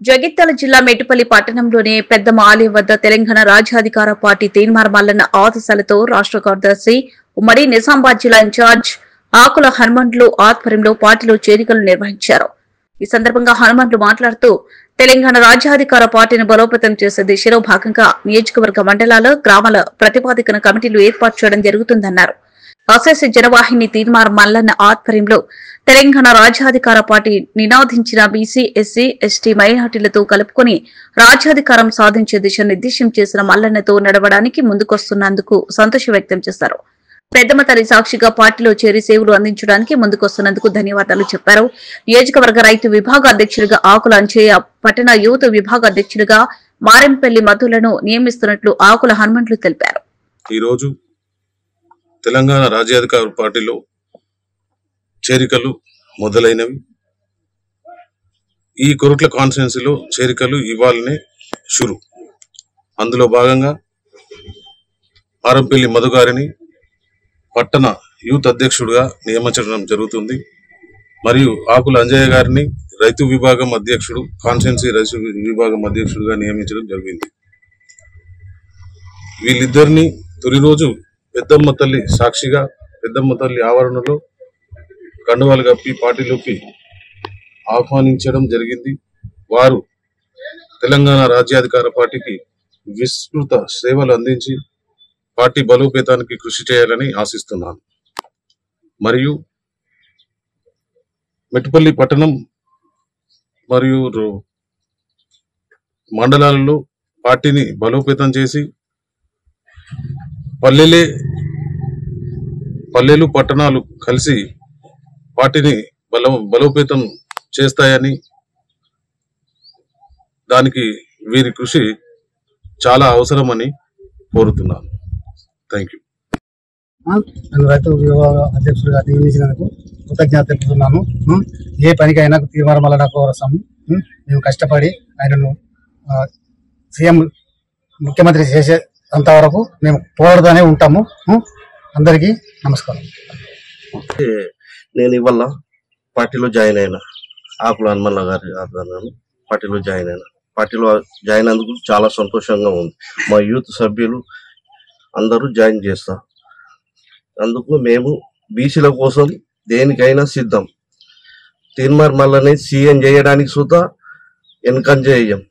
జగిత్యాల జిల్లా మెట్టుపల్లి పట్టణంలోని పెద్దమ్మ ఆలయం వద్ద తెలంగాణ రాజ్యాధికార పార్టీ తీన్మార్ మల్లన్న ఆదేశాలతో రాష్ట్ర కార్యదర్శి ఉమ్మడి నిజామాబాద్ జిల్లా ఇన్ఛార్జ్ ఆకుల హనుమంతులు ఆధ్వర్యంలో పార్టీలో చేరికలు నిర్వహించారు. ఈ సందర్భంగా హనుమంతులు మాట్లాడుతూ తెలంగాణ రాజ్యాధికార పార్టీని బలోపేతం చేసే దిశలో భాగంగా నియోజకవర్గ మండలాల గ్రామాల ప్రతిపాదికన కమిటీలు ఏర్పాటు చేయడం జరుగుతుందన్నారు. అసెస్ జనవాహిని తీన్మార్ మల్లన్న ఆధ్వర్యంలో తెలంగాణ రాజ్యాధికార పార్టీ నినాదించిన బీసీ, ఎస్సీ, ఎస్టీ, మైనార్టీలతో కలుపుకొని రాజ్యాధికారం సాధించే దిశ నిర్దేశం చేసిన మల్లన్నతో నడవడానికి ముందుకొస్తున్నందుకు సంతోషం వ్యక్తం చేశారు. పెద్దమ్మ తల్లి సాక్షిగా పార్టీలో చేరి సేవలు అందించడానికి ముందుకొస్తున్నందుకు ధన్యవాదాలు చెప్పారు. నియోజకవర్గ రైతు విభాగ అధ్యక్షుడిగా ఆకుల అంజయ్య, పట్టణ యువత విభాగ అధ్యక్షుడిగా మారెంపల్లి మధులను నియమిస్తున్నట్లు ఆకుల హనుమంతులు తెలిపారు. ఈరోజు తెలంగాణ రాజ్యాధికార పార్టీలో చేరికలు మొదలైనవి. ఈ కొరుట్ల కాన్స్టిట్యున్సీలో చేరికలు ఇవాళనే షురు. అందులో భాగంగా మారెంపల్లి మధు గారిని పట్టణ యూత్ అధ్యక్షుడిగా నియమించడం జరుగుతుంది. మరియు ఆకుల అంజయ్య గారిని రైతు విభాగం అధ్యక్షుడు, కాన్స్టిట్యున్సీ రైతు విభాగం అధ్యక్షుడిగా నియమించడం జరిగింది. వీళ్ళిద్దరిని తొలి రోజు పెద్దమ్మ తల్లి సాక్షిగా పెద్దమ్మ తల్లి ఆవరణలో కండువాలు కప్పి పార్టీలోకి ఆహ్వానించడం జరిగింది. వారు తెలంగాణ రాజ్యాధికార పార్టీకి విస్తృత సేవలు అందించి పార్టీ బలోపేతానికి కృషి చేయాలని ఆశిస్తున్నాను. మరియు మెట్టుపల్లి పట్టణం మరియు మండలాలలో పార్టీని బలోపేతం చేసి పల్లెలు పట్టణాలు కలిసి పార్టీని బలోపేతం చేస్తాయని, దానికి వీరి కృషి చాలా అవసరమని కోరుతున్నాను. Thank you. నన్ను రైతు విభాగ అధ్యక్షుడిగా నియమించినందుకు కృతజ్ఞత తెలుపుతున్నాను. ఏ పనికైనా తీన్మార్ మల్లన్న కోసం మేము కష్టపడి ఆయనను సీఎం ముఖ్యమంత్రి చేసే అంతవరకు మేము పోరాడుతూనే ఉంటాము. అందరికీ నమస్కారం. నేను ఇవాళ పార్టీలో జాయిన్ అయినా, ఆకుల హనుమల్ల గారి ఆధ్వర్యంలో పార్టీలో జాయిన్ అయినా. పార్టీలో జాయిన్ అయినందుకు చాలా సంతోషంగా ఉంది. మా యూత్ సభ్యులు అందరూ జాయిన్ చేస్తారు. అందుకు మేము బీసీల కోసం దేనికైనా సిద్ధం. తీన్మార్ మల్లన్నని సీఎం చేయడానికి సుతా వెనకంజ చేయం.